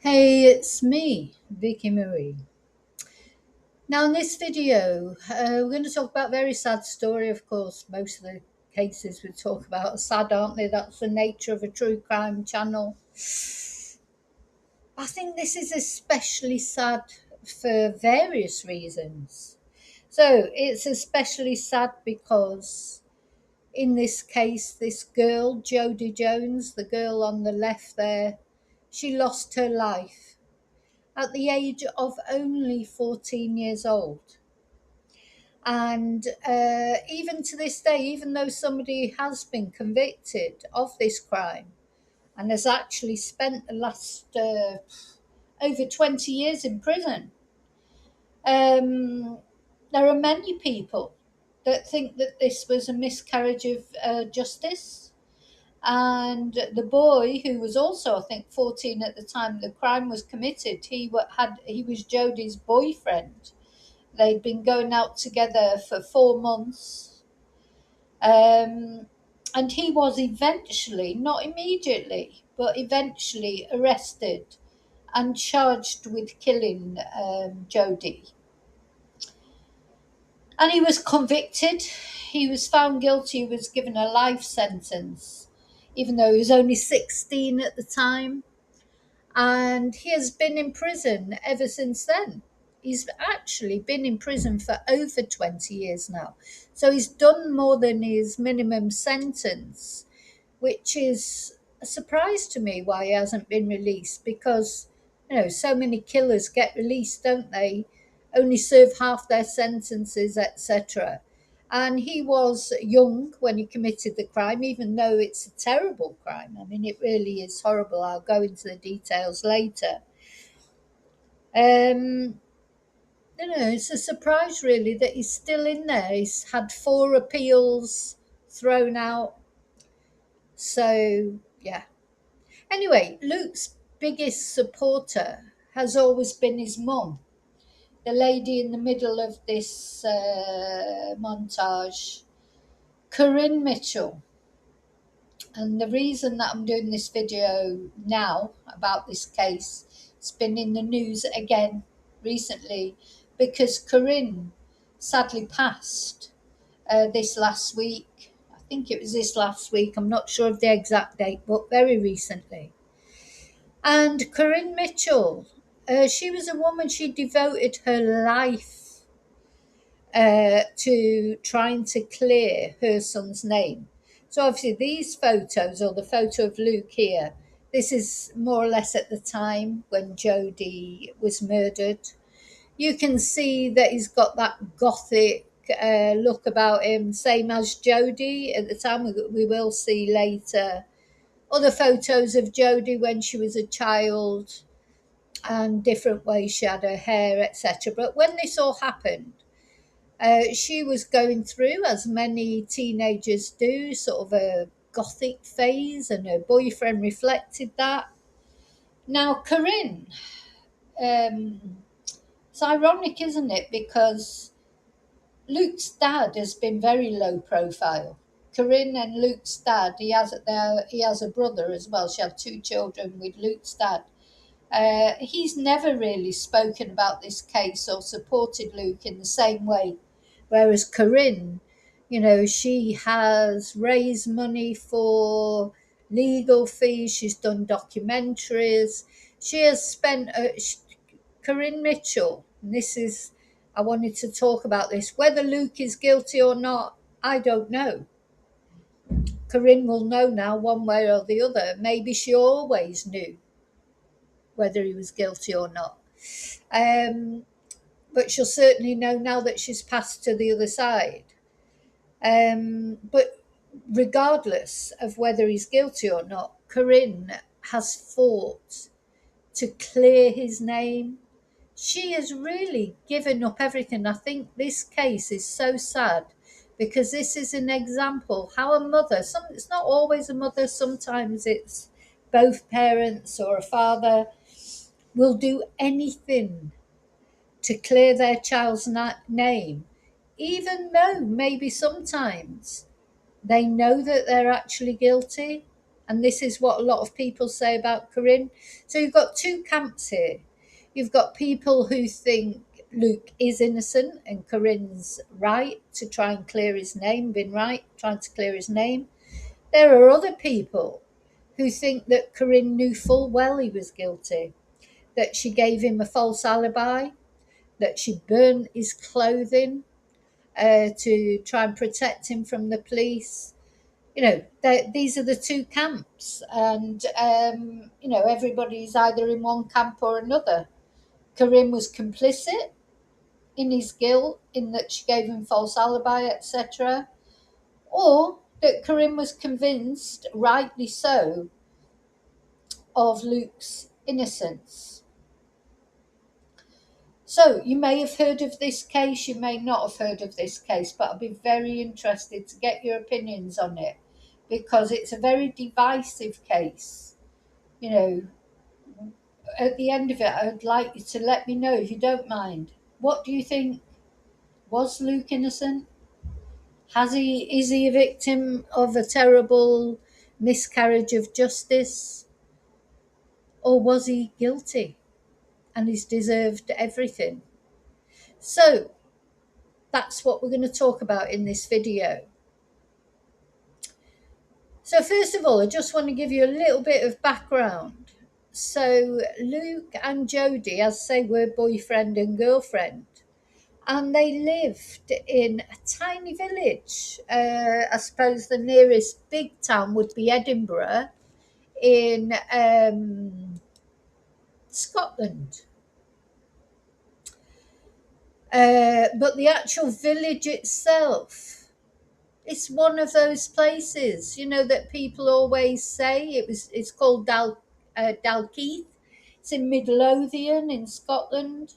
Hey, it's me, Vicky Marie. Now, in this video, we're going to talk about a very sad story. Of course, most of the cases we talk about are sad, aren't they? That's the nature of a true crime channel. I think this is especially sad for various reasons. So, it's especially sad because in this case, this girl, Jodi Jones, the girl on the left there, she lost her life at the age of only 14 years old. And even to this day, even though somebody has been convicted of this crime and has actually spent the last over 20 years in prison, um, there are many people that think that this was a miscarriage of justice. And the boy, who was also, I think, 14 at the time the crime was committed, he was Jodi's boyfriend. They'd been going out together for 4 months. And he was eventually, not immediately, but eventually arrested and charged with killing Jodi. And he was convicted. He was found guilty. He was given a life sentence, even though he was only 16 at the time. And he has been in prison ever since then. He's actually been in prison for over 20 years now. So he's done more than his minimum sentence, which is a surprise to me why he hasn't been released, because, so many killers get released, don't they? Only serve half their sentences, etc. And he was young when he committed the crime, even though it's a terrible crime. I mean, it really is horrible. I'll go into the details later. Um, it's a surprise, really, that he's still in there. He's had 4 appeals thrown out. So, yeah. Anyway, Luke's biggest supporter has always been his mum, the lady in the middle of this montage, Corinne Mitchell. And the reason that I'm doing this video now about this case, it's been in the news again recently, because Corinne sadly passed this last week. I think it was this last week. I'm not sure of the exact date, but very recently. And Corinne Mitchell, she was a woman, she devoted her life to trying to clear her son's name. So obviously these photos, or the photo of Luke here, this is more or less at the time when Jodi was murdered. You can see that he's got that gothic look about him, same as Jodi at the time. We will see later other photos of Jodi when she was a child and different ways she had her hair, etc. But when this all happened, she was going through, as many teenagers do, sort of a gothic phase, and her boyfriend reflected that. Now, Corinne, it's ironic, isn't it? Because Luke's dad has been very low profile. Corinne and Luke's dad, he has a brother as well. She had 2 children with Luke's dad. He's never really spoken about this case or supported Luke in the same way. Whereas Corinne, she has raised money for legal fees. She's done documentaries. She has spent, Corinne Mitchell, and I wanted to talk about this. Whether Luke is guilty or not, I don't know. Corinne will know now one way or the other. Maybe she always knew whether he was guilty or not. But she'll certainly know now that she's passed to the other side. But regardless of whether he's guilty or not, Corinne has fought to clear his name. She has really given up everything. I think this case is so sad because this is an example how a mother, it's not always a mother, sometimes it's both parents or a father, will do anything to clear their child's name, even though maybe sometimes they know that they're actually guilty. And this is what a lot of people say about Corinne. So you've got two camps here. You've got people who think Luke is innocent and Corinne's right to try and clear his name, been right, trying to clear his name. There are other people who think that Corinne knew full well he was guilty, that she gave him a false alibi, that she burned his clothing to try and protect him from the police. These are the two camps, and everybody's either in one camp or another. Corinne was complicit in his guilt, in that she gave him false alibi, etc., or that Corinne was convinced, rightly so, of Luke's innocence. So you may have heard of this case, you may not have heard of this case, but I'll be very interested to get your opinions on it, because it's a very divisive case. At the end of it, I'd like you to let me know, if you don't mind. What do you think? Was Luke innocent? Is he a victim of a terrible miscarriage of justice? Or was he guilty and he's deserved everything? So that's what we're going to talk about in this video. So first of all, I just want to give you a little bit of background. So Luke and Jodi, as I say, were boyfriend and girlfriend, and they lived in a tiny village. I suppose the nearest big town would be Edinburgh in Scotland. But the actual village itself, it's one of those places, that people always say. It's called Dalkeith. It's in Midlothian in Scotland.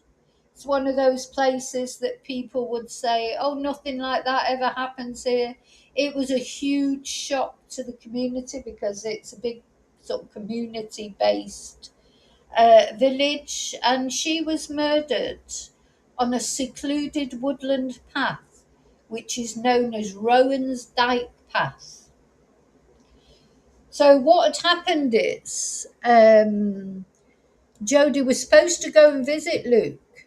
It's one of those places that people would say, oh, nothing like that ever happens here. It was a huge shock to the community, because it's a big sort of community-based village, and she was murdered on a secluded woodland path, which is known as Roan's Dyke path. So what had happened is, Jodi was supposed to go and visit Luke,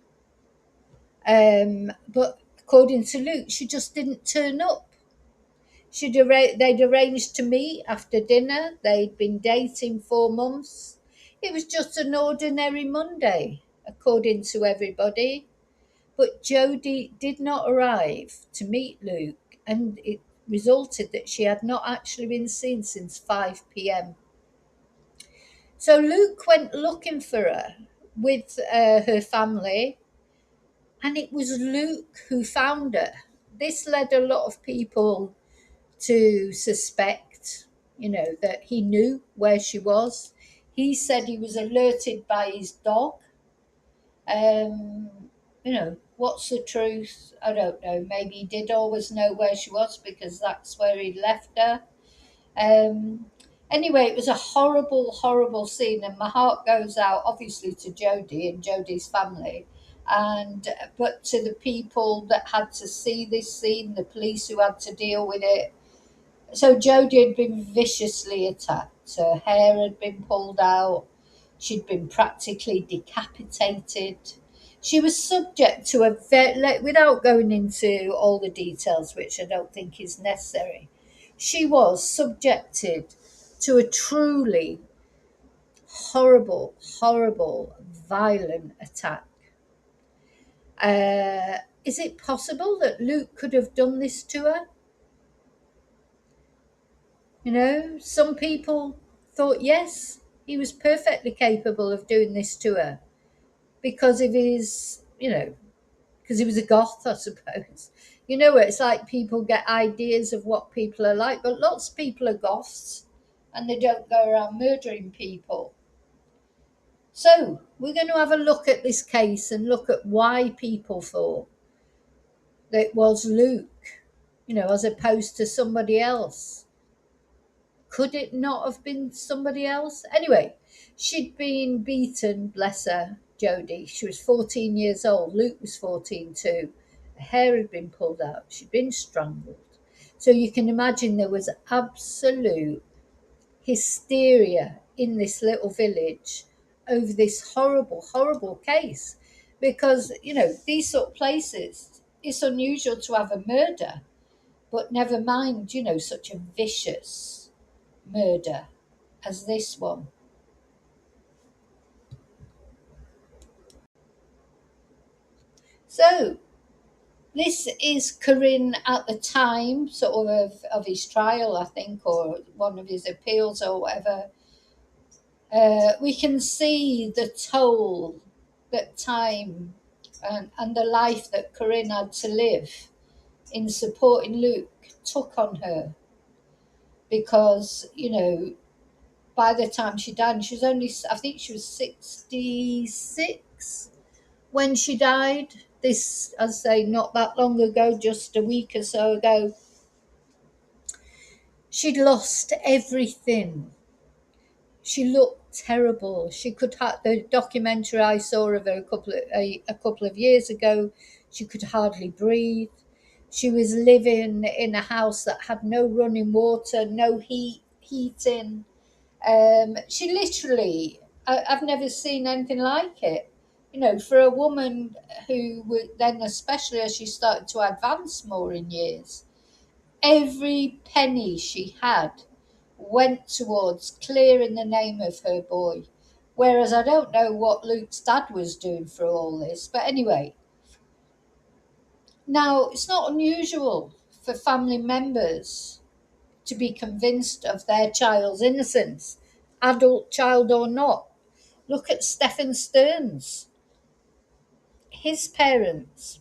but according to Luke, she just didn't turn up. They'd arranged to meet after dinner. They'd been dating 4 months. It was just an ordinary Monday, according to everybody. But Jodi did not arrive to meet Luke, and it resulted that she had not actually been seen since 5 p.m. So Luke went looking for her with her family, and it was Luke who found her. This led a lot of people to suspect, that he knew where she was. He said he was alerted by his dog. What's the truth? I don't know. Maybe he did always know where she was, because that's where he left her. Anyway, it was a horrible, horrible scene, and my heart goes out, obviously, to Jodi and Jodi's family, but to the people that had to see this scene, the police who had to deal with it. So Jodi had been viciously attacked. Her hair had been pulled out. She'd been practically decapitated. She was subject to without going into all the details, which I don't think is necessary, she was subjected to a truly horrible, horrible, violent attack. Is it possible that Luke could have done this to her? Some people thought, yes, he was perfectly capable of doing this to her, because of his, because he was a goth, I suppose. It's like people get ideas of what people are like, but lots of people are goths, and they don't go around murdering people. So we're going to have a look at this case and look at why people thought that it was Luke, as opposed to somebody else. Could it not have been somebody else? Anyway, she'd been beaten, bless her, Jodi. She was 14 years old. Luke was 14 too. Her hair had been pulled out. She'd been strangled. So you can imagine there was absolute hysteria in this little village over this horrible, horrible case. Because, these sort of places, it's unusual to have a murder, but never mind, such a vicious murder as this one. So, this is Corinne at the time, sort of his trial, I think, or one of his appeals or whatever. We can see the toll that time and the life that Corinne had to live in supporting Luke took on her. Because, by the time she died, and she was only, I think she was 66 when she died. This, as I say, not that long ago, just a week or so ago. She'd lost everything. She looked terrible. She could have the documentary I saw of her a couple of years ago. She could hardly breathe. She was living in a house that had no running water, no heating. She literally, I've never seen anything like it. For a woman who would then, especially as she started to advance more in years, every penny she had went towards clearing the name of her boy. Whereas I don't know what Luke's dad was doing for all this. But anyway, now it's not unusual for family members to be convinced of their child's innocence, adult child or not. Look at Stephen Stearns, his parents,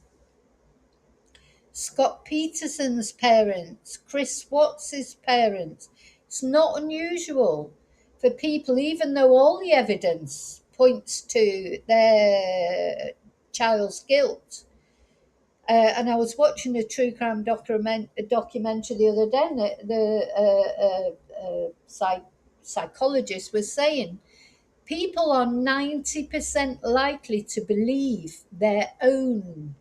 Scott Peterson's parents, Chris Watts's parents. It's not unusual for people, even though all the evidence points to their child's guilt. And I was watching a true crime documentary the other day, and the psychologist was saying people are 90% likely to believe their own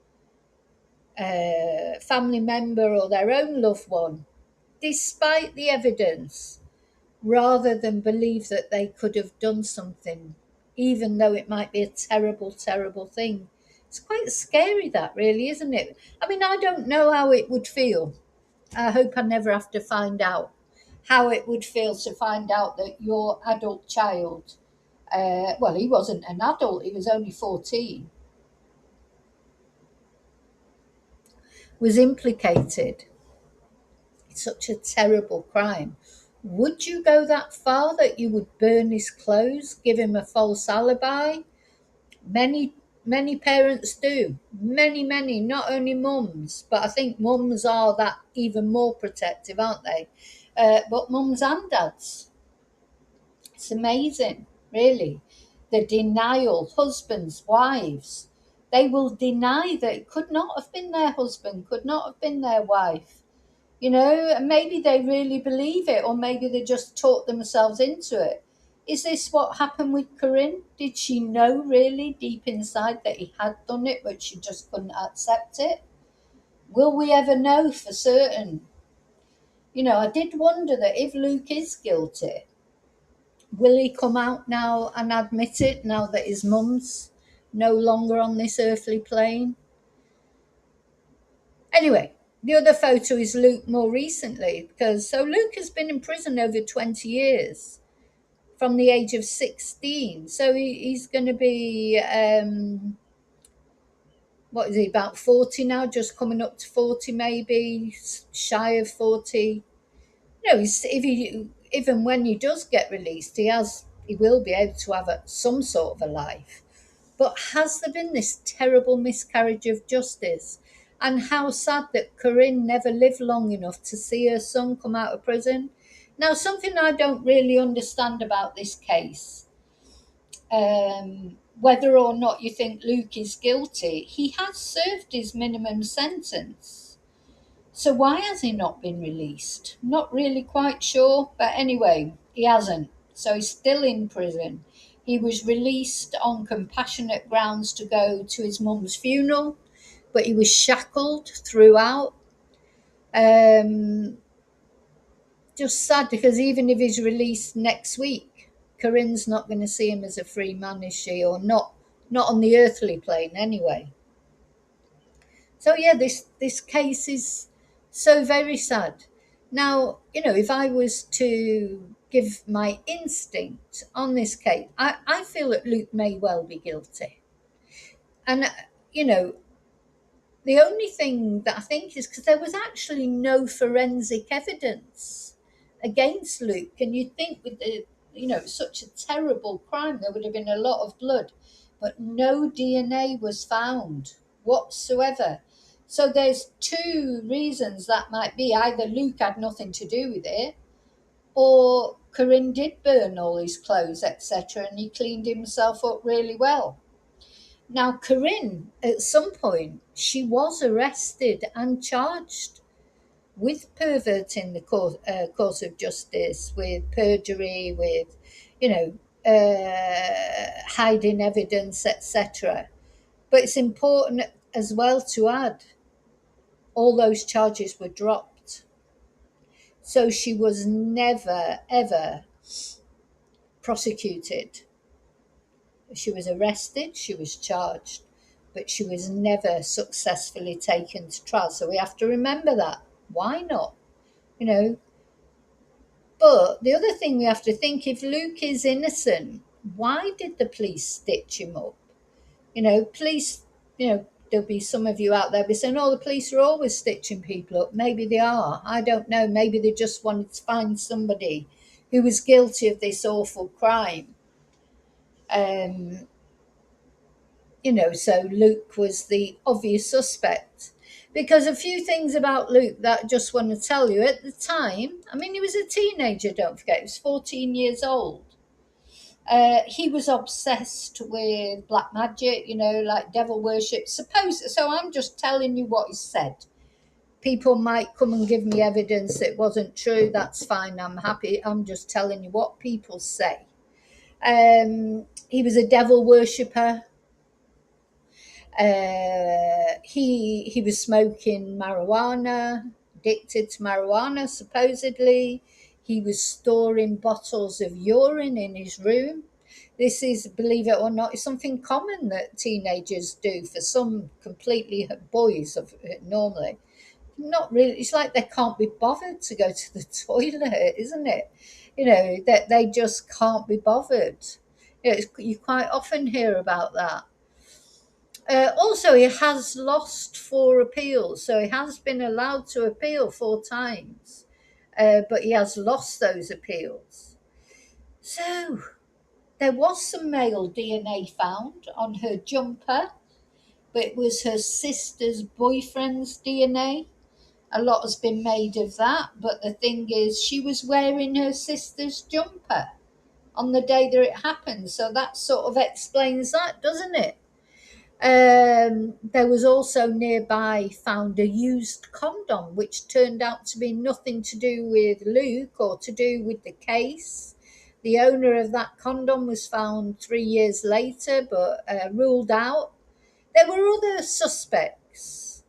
family member or their own loved one, despite the evidence, rather than believe that they could have done something, even though it might be a terrible, terrible thing. It's quite scary, that really, isn't it? I mean, I don't know how it would feel. I hope I never have to find out how it would feel to find out that your adult child, well, he wasn't an adult, he was only 14, was implicated. It's such a terrible crime. Would you go that far that you would burn his clothes, give him a false alibi? Many parents do. Many, not only mums, but I think mums are that even more protective, aren't they? But mums and dads. It's amazing, really. The denial, husbands, wives, they will deny that it could not have been their husband, could not have been their wife. And maybe they really believe it, or maybe they just talk themselves into it. Is this what happened with Corinne? Did she know really deep inside that he had done it, but she just couldn't accept it? Will we ever know for certain? I did wonder that if Luke is guilty, will he come out now and admit it now that his mum's no longer on this earthly plane? Anyway, the other photo is Luke more recently, because Luke has been in prison over 20 years from the age of 16. So he's going to be, what is he, about 40 now, just coming up to 40 maybe, shy of 40. If and when he does get released, he will be able to have some sort of a life. But has there been this terrible miscarriage of justice? And how sad that Corinne never lived long enough to see her son come out of prison. Now, something I don't really understand about this case, whether or not you think Luke is guilty, he has served his minimum sentence. So why has he not been released? Not really quite sure, but anyway, he hasn't. So he's still in prison. He was released on compassionate grounds to go to his mum's funeral, but he was shackled throughout. Just just sad, because even if he's released next week, Corinne's not going to see him as a free man, is she? Or not on the earthly plane anyway. So yeah, this case is so very sad. Now, if I was to give my instinct on this case, I feel that Luke may well be guilty. And you know, the only thing that I think is because there was actually no forensic evidence against Luke, and you'd think with such a terrible crime there would have been a lot of blood, but no DNA was found whatsoever. So there's two reasons that might be: either Luke had nothing to do with it, or Corinne did burn all his clothes, etc., and he cleaned himself up really well. Now, Corinne, at some point, she was arrested and charged with perverting the course of justice, with perjury, with, hiding evidence, etc. But it's important as well to add, all those charges were dropped. So she was never, ever prosecuted. She was arrested, she was charged, but she was never successfully taken to trial. So we have to remember that. Why not? But the other thing we have to think, if Luke is innocent, why did the police stitch him up? Police, there'll be some of you out there be saying, oh, the police are always stitching people up. Maybe they are. I don't know. Maybe they just wanted to find somebody who was guilty of this awful crime. So Luke was the obvious suspect. Because a few things about Luke that I just want to tell you. At the time, he was a teenager, don't forget. He was 14 years old. He was obsessed with black magic, like devil worship. So I'm just telling you what he said. People might come and give me evidence that it wasn't true. That's fine. I'm happy. I'm just telling you what people say. He was a devil worshipper. He was smoking marijuana, addicted to marijuana, supposedly. He was storing bottles of urine in his room. This is, believe it or not, is something common that teenagers do. For some completely boys normally. Not really. It's like they can't be bothered to go to the toilet, isn't it? That they just can't be bothered. You quite often hear about that. Also, he has lost 4 appeals, so he has been allowed to appeal 4 times, but he has lost those appeals. So there was some male DNA found on her jumper, but it was her sister's boyfriend's DNA. A lot has been made of that, but the thing is, she was wearing her sister's jumper on the day that it happened, so that sort of explains that, doesn't it? There was also nearby found a used condom, which turned out to be nothing to do with Luke or to do with the case. The owner of that condom was found 3 years later, but ruled out. There were other suspects.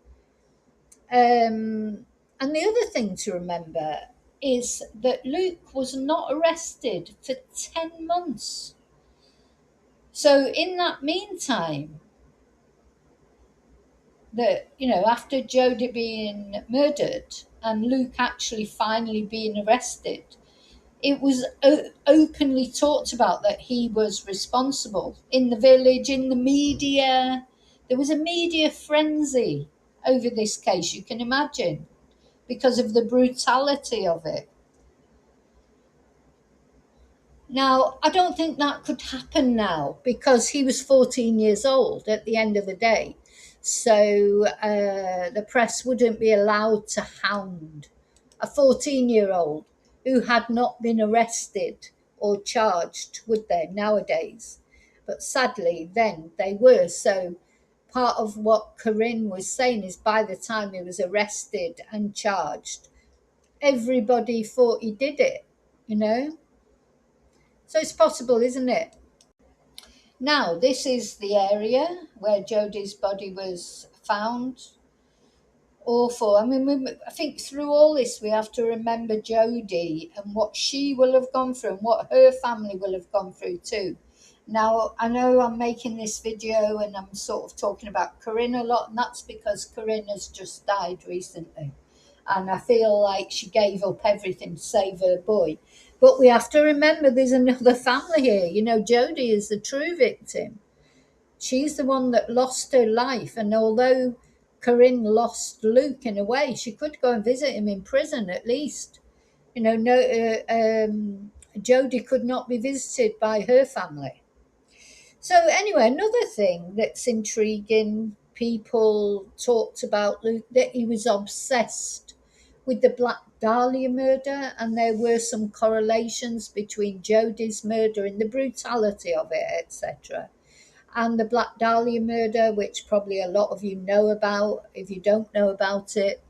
And the other thing to remember is that Luke was not arrested for 10 months. So in that meantime, that, after Jodi being murdered and Luke actually finally being arrested, it was openly talked about that he was responsible in the village, in the media. There was a media frenzy over this case, you can imagine, because of the brutality of it. Now, I don't think that could happen now, because he was 14 years old at the end of the day. So the press wouldn't be allowed to hound a 14-year-old who had not been arrested or charged, would they, nowadays? But sadly, then they were. So part of what Corinne was saying is, by the time he was arrested and charged, everybody thought he did it, So it's possible, isn't it? Now, this is the area where Jodi's body was found. awful. I mean, I think through all this, we have to remember Jodi and what she will have gone through and what her family will have gone through too. Now, I know I'm making this video and I'm sort of talking about Corinne a lot, and that's because Corinne has just died recently. And I feel like she gave up everything to save her boy. But we have to remember there's another family here. You know, Jodi is the true victim. She's the one that lost her life. And although Corinne lost Luke in a way, she could go and visit him in prison at least. You know, no, Jodi could not be visited by her family. So anyway, another thing that's intriguing, people talked about Luke, that he was obsessed with the Black Dahlia murder, and there were some correlations between Jodi's murder and the brutality of it, etc., and the Black Dahlia murder, which probably a lot of you know about. If you don't know about it,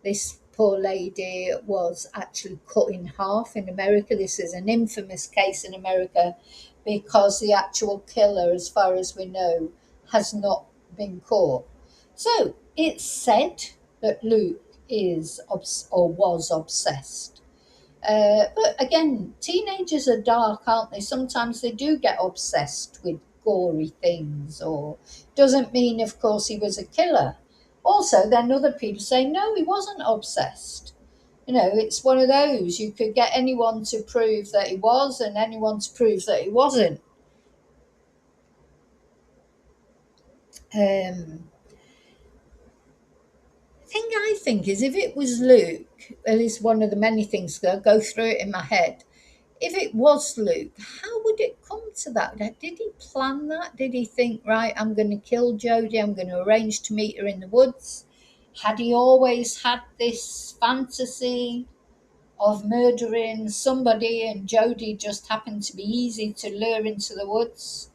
this poor lady was actually cut in half in America. This is an infamous case in America because the actual killer, as far as we know, has not been caught. So it's said that Luke is or was obsessed. But again, teenagers are dark, aren't they? Sometimes they do get obsessed with gory things, or doesn't mean, of course, he was a killer. Also, then other people say, no, he wasn't obsessed. You know, it's one of those. You could get anyone to prove that he was, and anyone to prove that he wasn't. Um, thing I think is if it was Luke, well, it's one of the many things that go through it in my head. If it was Luke, how would it come to that? Did he plan that? Did he think, right, I'm going to kill Jodi, I'm going to arrange to meet her in the woods? Had he always had this fantasy of murdering somebody and Jodi just happened to be easy to lure into the woods?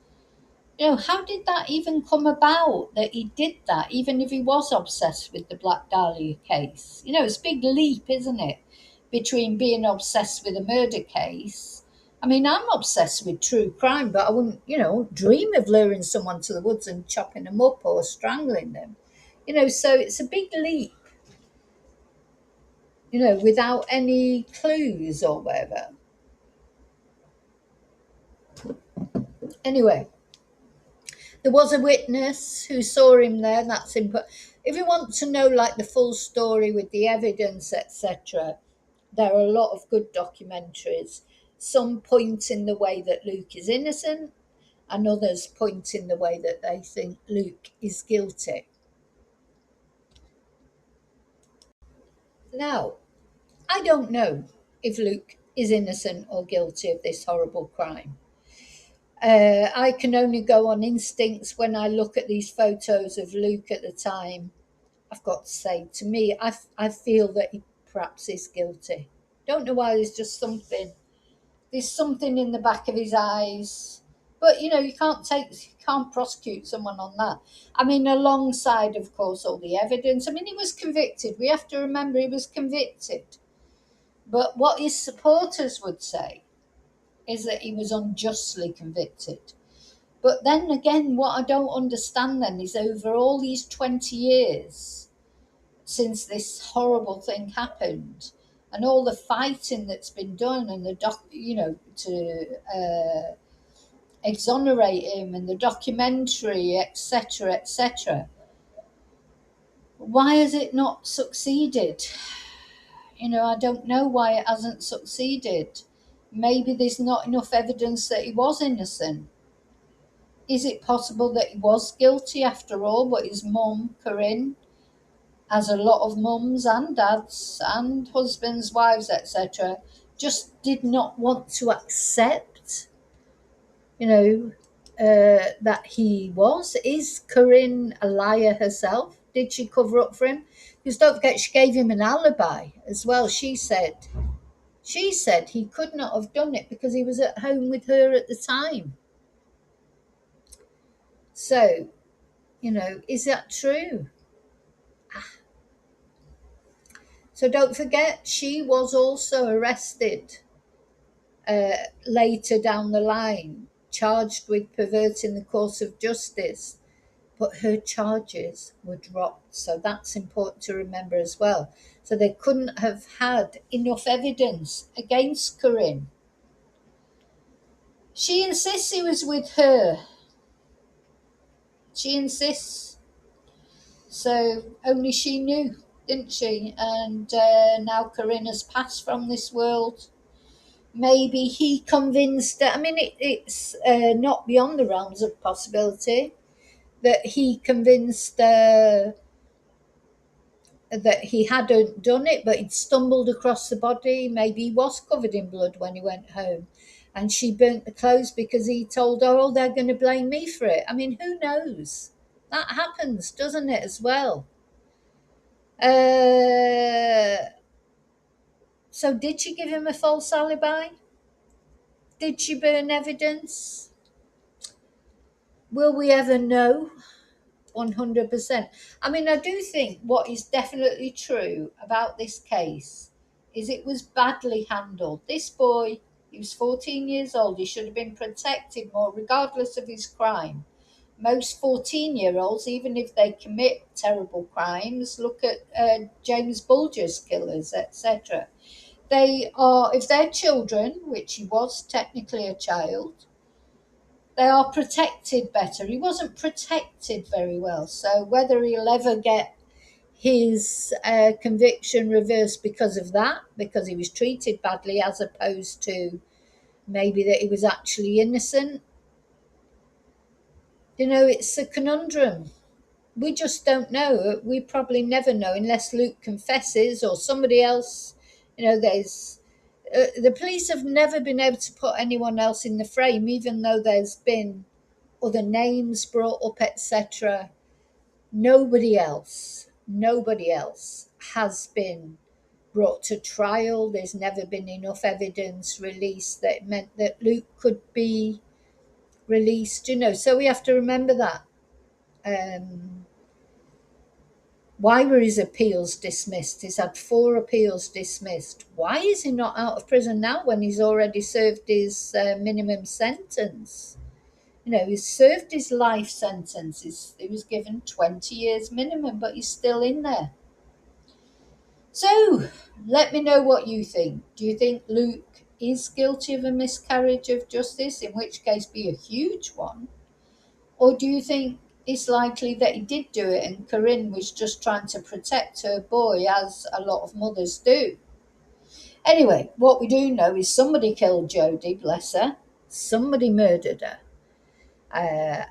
You know, how did that even come about that he did that, even if he was obsessed with the Black Dahlia case? You know, it's a big leap, isn't it, between being obsessed with a murder case. I mean, I'm obsessed with true crime, but I wouldn't, you know, dream of luring someone to the woods and chopping them up or strangling them. You know, so it's a big leap, you know, without any clues or whatever. Anyway, there was a witness who saw him there. That's important. If you want to know like the full story with the evidence, etc., there are a lot of good documentaries. Some point in the way that Luke is innocent, and others point in the way that they think Luke is guilty. Now, I don't know if Luke is innocent or guilty of this horrible crime. I can only go on instincts when I look at these photos of Luke at the time. I've got to say, to me, I feel that he perhaps is guilty. Don't know why. There's something in the back of his eyes. But you know, you can't prosecute someone on that. I mean, alongside, of course, all the evidence. I mean, he was convicted. We have to remember he was convicted. But what his supporters would say is that he was unjustly convicted. But then again, what I don't understand then is over all these 20 years since this horrible thing happened, and all the fighting that's been done, and to exonerate him, and the documentary, etc., etc. Why has it not succeeded? You know, I don't know why it hasn't succeeded. Maybe there's not enough evidence that he was innocent. Is it possible that he was guilty after all, but his mum, Corinne, as a lot of mums and dads and husbands, wives, etc., just did not want to accept, you know, that he was? Is Corinne a liar herself? Did she cover up for him? Because don't forget, she gave him an alibi as well. She said he could not have done it because he was at home with her at the time. So, you know, is that true? So don't forget, she was also arrested later down the line, charged with perverting the course of justice, but her charges were dropped. So that's important to remember as well. So they couldn't have had enough evidence against Corinne. She insists he was with her. She insists. So only she knew, didn't she? And now Corinne has passed from this world. Maybe he convinced her. I mean, it's not beyond the realms of possibility that he convinced her that he hadn't done it, but he'd stumbled across the body. Maybe he was covered in blood when he went home. And she burnt the clothes because he told her, oh, they're going to blame me for it. I mean, who knows? That happens, doesn't it, as well? So did she give him a false alibi? Did she burn evidence? Will we ever know? 100%. I mean, I do think what is definitely true about this case is it was badly handled. This boy, he was 14 years old. He should have been protected more, regardless of his crime. Most 14-year-olds, even if they commit terrible crimes, look at James Bulger's killers, etc. They are, if they're children, which he was technically a child, they are protected better. He wasn't protected very well. So whether he'll ever get his conviction reversed because of that, because he was treated badly, as opposed to maybe that he was actually innocent, it's a conundrum. We just don't know. We probably never know unless Luke confesses or somebody else. There's the police have never been able to put anyone else in the frame, even though there's been other names brought up, etc. Nobody else has been brought to trial. There's never been enough evidence released that meant that Luke could be released, so we have to remember that. Why were his appeals dismissed? He's had 4 appeals dismissed. Why is he not out of prison now when he's already served his minimum sentence? He's served his life sentence. He was given 20 years minimum, but he's still in there. So, let me know what you think. Do you think Luke is guilty of a miscarriage of justice, in which case be a huge one? Or do you think it's likely that he did do it and Corinne was just trying to protect her boy, as a lot of mothers do? Anyway, what we do know is somebody killed Jodi, bless her. Somebody murdered her.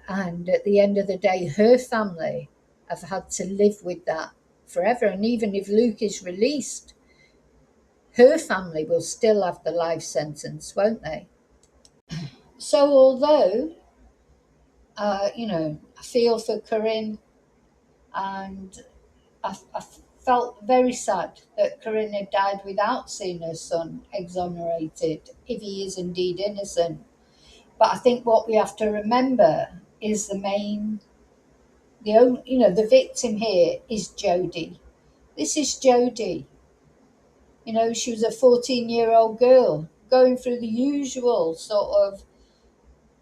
And at the end of the day, her family have had to live with that forever. And even if Luke is released, her family will still have the life sentence, won't they? So although, I feel for Corinne, and I felt very sad that Corinne had died without seeing her son exonerated, if he is indeed innocent. But I think what we have to remember is the victim here is Jodi. This is Jodi. She was a 14-year-old girl going through the usual sort of.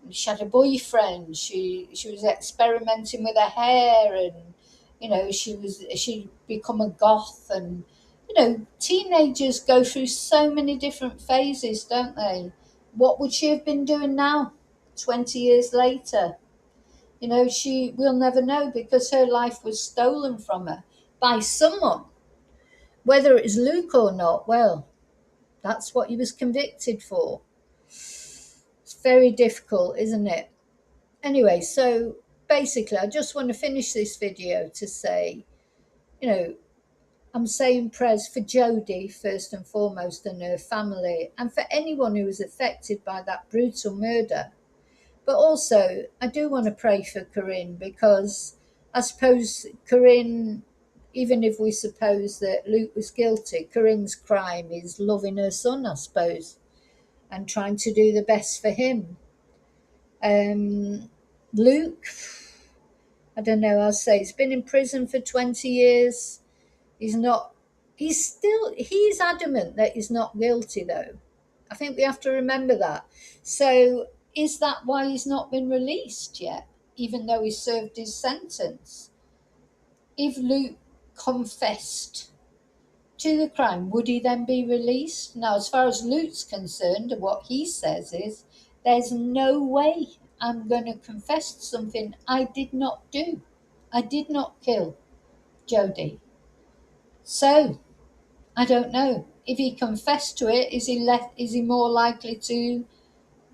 She had a boyfriend. She was experimenting with her hair, and she'd become a goth, and teenagers go through so many different phases, don't they? What would she have been doing now, 20 years later? We'll never know, because her life was stolen from her by someone. Whether it's Luke or not, well, that's what he was convicted for. It's very difficult, isn't it? Anyway, so basically, I just want to finish this video to say, I'm saying prayers for Jodi first and foremost, and her family, and for anyone who was affected by that brutal murder. But also, I do want to pray for Corinne, because I suppose Corinne, even if we suppose that Luke was guilty, Corinne's crime is loving her son, I suppose, and trying to do the best for him. Luke, I don't know, I'll say he's been in prison for 20 years. He's adamant that he's not guilty, though. I think we have to remember that. So is that why he's not been released yet? even though he served his sentence. If Luke confessed to the crime, would he then be released? Now, as far as Luke's concerned, what he says is, there's no way I'm going to confess to something I did not do. I did not kill Jodi. So, I don't know. If he confessed to it, is he more likely to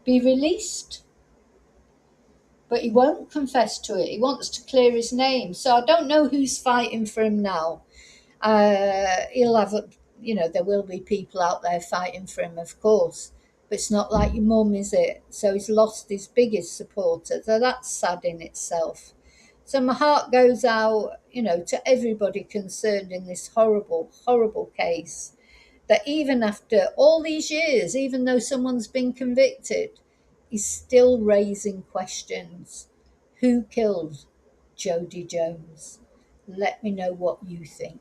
be released? But he won't confess to it. He wants to clear his name. So I don't know who's fighting for him now. He'll have, there will be people out there fighting for him, of course. But it's not like your mum, is it? So he's lost his biggest supporter. So that's sad in itself. So my heart goes out, to everybody concerned in this horrible, horrible case. That even after all these years, even though someone's been convicted, he's still raising questions. Who killed Jodi Jones? Let me know what you think.